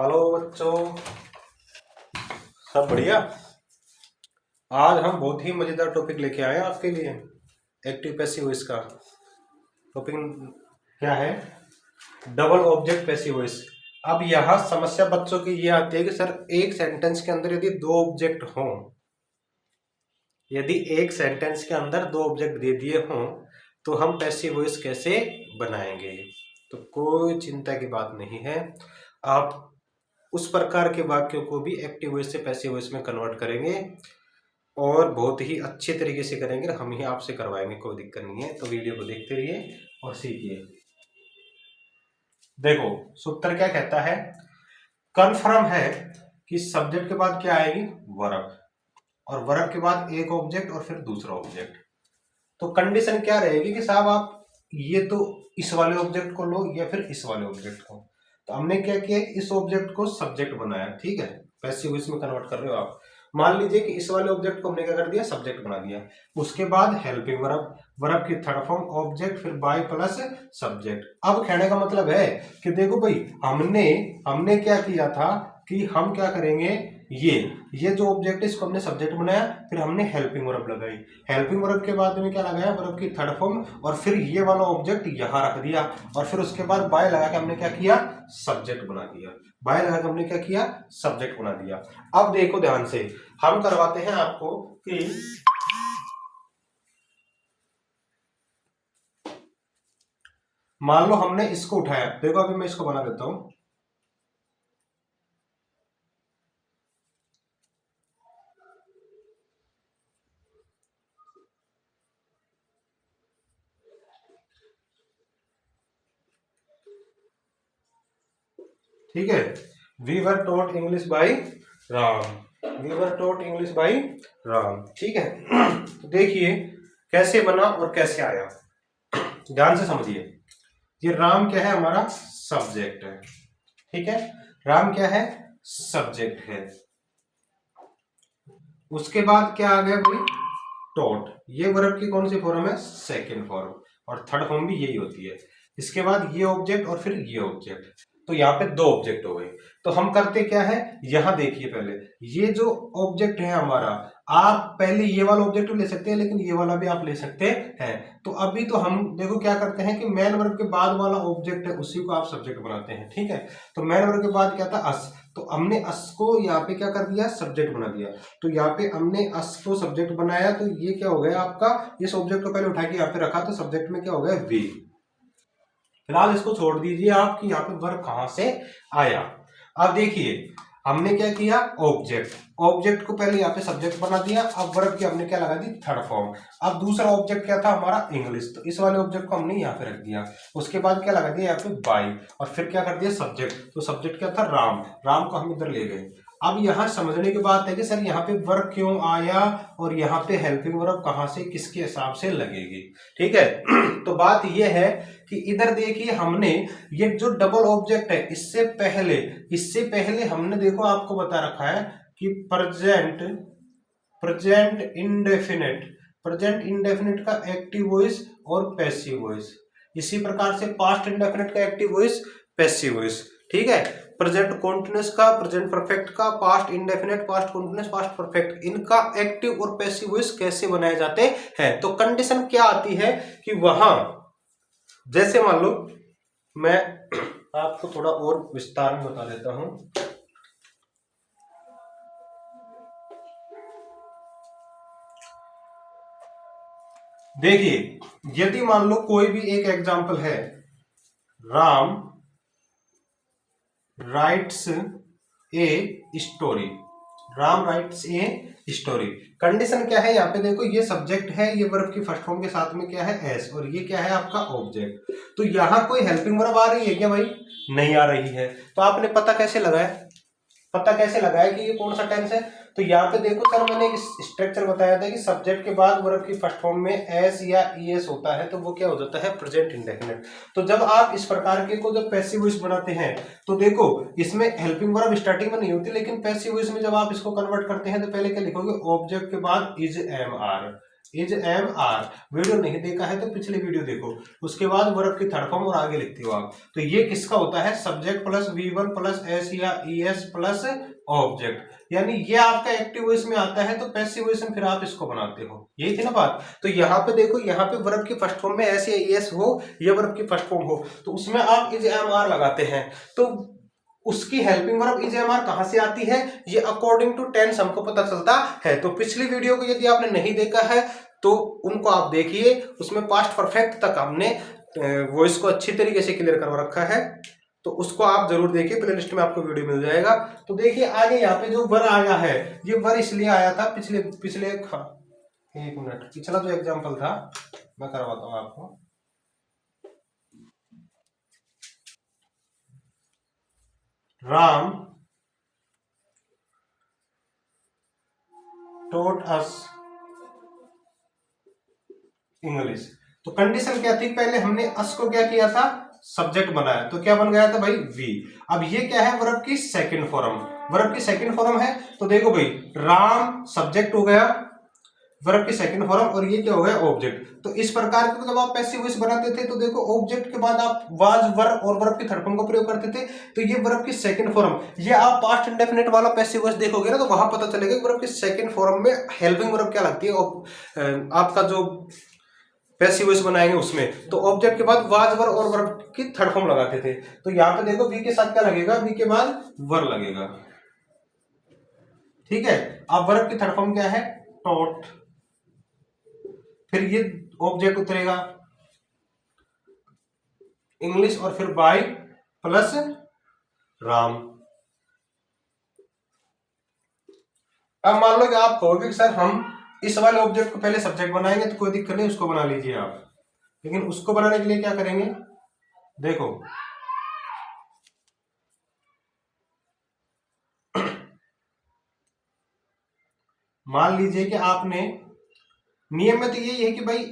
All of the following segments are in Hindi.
हेलो बच्चों, सब बढ़िया। आज हम बहुत ही मजेदार टॉपिक लेके आए हैं आपके लिए। एक्टिव पैसिव वॉइस का टॉपिक क्या है? Double object passive voice. अब यहाँ समस्या बच्चों की ये आती है कि सर एक सेंटेंस के अंदर यदि दो ऑब्जेक्ट हों, यदि एक सेंटेंस के अंदर दो ऑब्जेक्ट दे दिए हों तो हम पैसिव वॉइस कैसे बनाएंगे? तो कोई चिंता की बात नहीं है, आप उस प्रकार के वाक्यों को भी एक्टिव वॉइस से पैसिव वॉइस में कन्वर्ट करेंगे और बहुत ही अच्छे तरीके से करेंगे। हम ही आपसे करवाएंगे, कोई दिक्कत नहीं है। तो वीडियो को देखते रहिए और सीखिए। देखो सूत्र क्या कहता है, कन्फर्म है कि सब्जेक्ट के बाद क्या आएगी? वर्ब, और वर्ब के बाद एक ऑब्जेक्ट और फिर दूसरा ऑब्जेक्ट। तो कंडीशन क्या रहेगी कि साहब आप ये तो इस वाले ऑब्जेक्ट को लो या फिर इस वाले ऑब्जेक्ट को। तो हमने क्या किया, इस ऑब्जेक्ट को सब्जेक्ट बनाया, ठीक है, पैसिव वॉइस में कन्वर्ट कर रहे हो आप। मान लीजिए कि इस वाले ऑब्जेक्ट को हमने क्या कर दिया, सब्जेक्ट बना दिया। उसके बाद हेल्पिंग वर्ब, वर्ब की थर्ड फॉर्म ऑब्जेक्ट, फिर बाय प्लस सब्जेक्ट। अब कहने का मतलब है कि देखो भाई, हमने क्या किया था कि हम क्या करेंगे, ये जो ऑब्जेक्ट है इसको हमने सब्जेक्ट बनाया, फिर हमने हेल्पिंग वर्ब लगाई। हेल्पिंग वर्ब के बाद में क्या लगाया, वर्ब की थर्ड फॉर्म, और फिर ये वाला ऑब्जेक्ट यहां रख दिया, और फिर उसके बाद बाय लगा के हमने क्या किया, सब्जेक्ट बना दिया। बाय लगा के हमने क्या किया, सब्जेक्ट बना दिया। अब देखो ध्यान से, हम करवाते हैं आपको कि मान लो हमने इसको उठाया। देखो अभी मैं इसको बना देता हूं। ठीक है, we were taught English by Ram, we were taught English by Ram. ठीक है, तो देखिए कैसे बना और कैसे आया, ध्यान से समझिए। ये राम क्या है, हमारा सब्जेक्ट है, ठीक है, राम क्या है, सब्जेक्ट है। उसके बाद क्या आ गया भाई, टॉट। ये वर्ब की कौन सी फॉर्म है, सेकंड फॉर्म, और थर्ड फॉर्म भी यही होती है। इसके बाद ये ऑब्जेक्ट और फिर ये ऑब्जेक्ट, तो यहाँ पे दो ऑब्जेक्ट हो गए। तो हम करते क्या है, यहां देखिए पहले, ये जो ऑब्जेक्ट है हमारा, आप पहले ये वाला ऑब्जेक्ट भी ले सकते हैं, लेकिन ये वाला भी आप ले सकते हैं। तो अभी तो हम देखो क्या करते हैं कि मैन वर्ब के बाद वाला ऑब्जेक्ट है उसी को आप सब्जेक्ट बनाते हैं, ठीक है। तो मैन वर्ब के बाद क्या था, अस, तो हमने अस को यहाँ पे क्या कर दिया, सब्जेक्ट बना दिया। तो यहाँ पे हमने अस को सब्जेक्ट बनाया, तो ये क्या हो गया आपका, इस ऑब्जेक्ट को पहले उठा के यहाँ पे रखा, तो सब्जेक्ट में क्या हो गया, वी। फिलहाल इसको छोड़ दीजिए आप कि यहाँ पे वर्ब कहां से आया। अब देखिए हमने क्या किया, ऑब्जेक्ट, ऑब्जेक्ट को पहले यहाँ पे सब्जेक्ट बना दिया। अब वर्ब की हमने क्या लगा दी, थर्ड फॉर्म। अब दूसरा ऑब्जेक्ट क्या था हमारा, इंग्लिश, तो इस वाले ऑब्जेक्ट को हमने यहाँ पे रख दिया। उसके बाद क्या लगा दिया, यहाँ पे बाई, और फिर क्या कर दिया, सब्जेक्ट। तो सब्जेक्ट क्या था, राम, राम को हम इधर ले गए। अब यहाँ समझने की बात है कि सर यहाँ पे वर्ब क्यों आया और यहाँ पे हेल्पिंग वर्ब कहां से, किसके हिसाब से लगेगी, ठीक है। तो बात यह है कि इधर देखिए हमने ये जो डबल ऑब्जेक्ट है, इससे पहले हमने देखो आपको बता रखा है कि प्रेजेंट इंडेफिनिट, प्रेजेंट इंडेफिनिट का एक्टिव वॉइस और पैसिव वॉइस, इसी प्रकार से पास्ट इंडेफिनिट का एक्टिव वॉइस, पैसिव वॉइस, ठीक है। प्रेजेंट कॉन्टिन्यूस का, प्रेजेंट परफेक्ट का, past indefinite, past continuous, past perfect, इनका एक्टिव और पैसिव वॉइस कैसे बनाए जाते हैं। तो कंडीशन क्या आती है कि वहां, जैसे मान लो मैं आपको थोड़ा और विस्तार में बता देता हूं। देखिए यदि मान लो कोई भी एक एग्जांपल है, Ram writes a story, Ram writes a story. Condition क्या है, यहाँ पे देखो ये सब्जेक्ट है, ये वर्ब की फर्स्ट फॉर्म के साथ में क्या है, एस, और ये क्या है आपका ऑब्जेक्ट। तो यहाँ कोई हेल्पिंग वर्ब आ रही है क्या भाई, नहीं आ रही है। तो आपने पता कैसे लगाया, पता कैसे लगाया कि ये कौन सा टेंस है। तो यहाँ पे देखो सर मैंने एक स्ट्रक्चर बताया था कि सब्जेक्ट के बाद वर्ब की फर्स्ट फॉर्म में एस या ईएस होता है, तो वो क्या हो जाता है, प्रेजेंट इंडेफिनिट। तो जब आप इस प्रकार के को जब पैसिव वॉइस बनाते हैं, तो देखो इसमें हेल्पिंग वर्ब स्टार्टिंग में नहीं होती, लेकिन पैसिव वॉइस में जब आप इसको कन्वर्ट करते हैं तो पहले क्या लिखोगे, ऑब्जेक्ट के बाद is am are, is am are. Video नहीं देखा है तो पिछले वीडियो देखो। उसके बाद वर्ब की थर्ड फॉर्म और आगे लिखते हो आप। तो ये किसका होता है? Subject plus V1 plus S या ES प्लस ऑब्जेक्ट, यानी ये आपका एक्टिव वॉइस में आता है तो पैसिव वॉइस में फिर आप इसको बनाते हो। यही थी ना बात। तो यहाँ पे देखो, यहाँ पे वर्ब की फर्स्ट फॉर्म में एस या ES हो, ये वर्ब की फर्स्ट फॉर्म हो, तो उसमें आप इज एम आर लगाते हैं। तो उसकी helping verb is am are कहां से आती है? ये अकॉर्डिंग टू टेंस हमको पता चलता है। तो पिछली वीडियो को यदि आपने नहीं देखा है तो उनको आप देखिए, उसमें पास्ट परफेक्ट तक हमने वॉइस को अच्छी तरीके से क्लियर करवा रखा है, तो उसको आप जरूर देखिए, प्लेलिस्ट में आपको वीडियो मिल जाएगा। तो देखिए आगे यहाँ पे जो वर आया है, ये वर इसलिए आया था पिछले एक मिनट, पिछला जो एग्जाम्पल था मैं करवाता हूँ आपको। Ram taught us English. तो कंडीशन क्या थी? पहले हमने अस को क्या किया था? सब्जेक्ट बनाया, तो क्या बन गया था भाई? वी। अब ये क्या है? वर्ब की सेकंड फॉर्म। वर्ब की सेकंड फॉर्म है, तो देखो भाई, राम सब्जेक्ट हो गया, वर्ब की सेकंड फॉर्म, और ये क्या हो गया? ऑब्जेक्ट। तो इस प्रकार के जब आप पैसिव वॉइस बनाते थे तो देखो, ऑब्जेक्ट के बाद आप वाज, वर और वर्ब की थर्ड फॉर्म का प्रयोग करते थे। तो ये वर्ब की सेकंड फॉर्म, ये आप पास्ट इंडेफिनिट वाला पैसिव वॉइस देखोगे ना, तो वहां पता चलेगा कि वर्ब की सेकंड फॉर्म में हेल्पिंग वर्ब क्या लगती है। आपका जो पैसिव वॉइस बनाएंगे उसमें, तो ऑब्जेक्ट के बाद वाज, वर और वर्ब की थर्ड फॉर्म लगाते थे। तो यहाँ पे देखो, वी के साथ क्या लगेगा? वी के बाद वर लगेगा। ठीक है। अब वर्ब की थर्ड फॉर्म क्या है? टॉट। फिर ये ऑब्जेक्ट उतरेगा इंग्लिश, और फिर बाय प्लस राम। अब मान लो कि आप कहोगे कि सर हम इस वाले ऑब्जेक्ट को पहले सब्जेक्ट बनाएंगे, तो कोई दिक्कत नहीं, उसको बना लीजिए आप। लेकिन उसको बनाने के लिए क्या करेंगे? देखो, मान लीजिए कि आपने, नियम में तो यही है कि भाई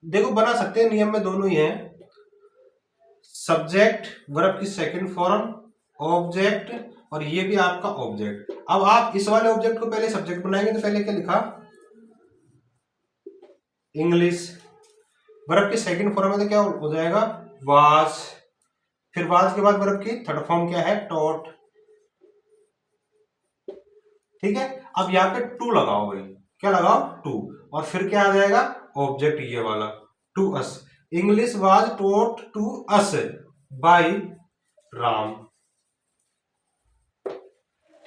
देखो, बना सकते हैं, नियम में दोनों ही है, सब्जेक्ट वर्ब की सेकंड फॉर्म, ऑब्जेक्ट, और ये भी आपका ऑब्जेक्ट। अब आप इस वाले ऑब्जेक्ट को पहले सब्जेक्ट बनाएंगे, तो पहले क्या लिखा? इंग्लिश। वर्ब की सेकंड फॉर्म में तो क्या हो जाएगा? वाज। फिर वाज के बाद वर्ब की थर्ड फॉर्म क्या है? टॉट। ठीक है। अब यहाँ पे टू लगाओ भाई, क्या लगाओ? टू। और फिर क्या आ जाएगा? ऑब्जेक्ट ये वाला, to us. English was taught to us by Ram.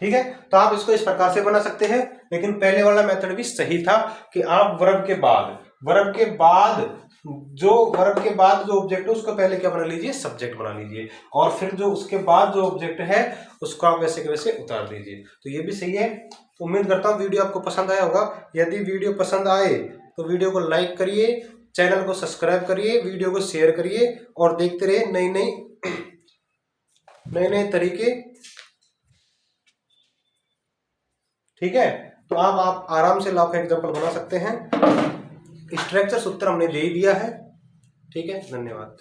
ठीक है। तो आप इसको इस प्रकार से बना सकते हैं, लेकिन पहले वाला मेथड भी सही था कि आप वर्ब के बाद जो ऑब्जेक्ट है उसको पहले क्या बना लीजिए? सब्जेक्ट बना लीजिए, और फिर जो उसके बाद जो ऑब्जेक्ट है उसको आप वैसे के वैसे उतार दीजिए। तो ये भी सही है। उम्मीद करता हूँ वीडियो आपको पसंद आया होगा। यदि वीडियो पसंद आए तो वीडियो को लाइक करिए, चैनल को सब्सक्राइब करिए, वीडियो को शेयर करिए, और देखते रहिए नए तरीके। ठीक है। तो आप आराम से लाख एग्जाम्पल बना सकते हैं। स्ट्रक्चर सूत्र हमने दे दिया है। ठीक है, धन्यवाद।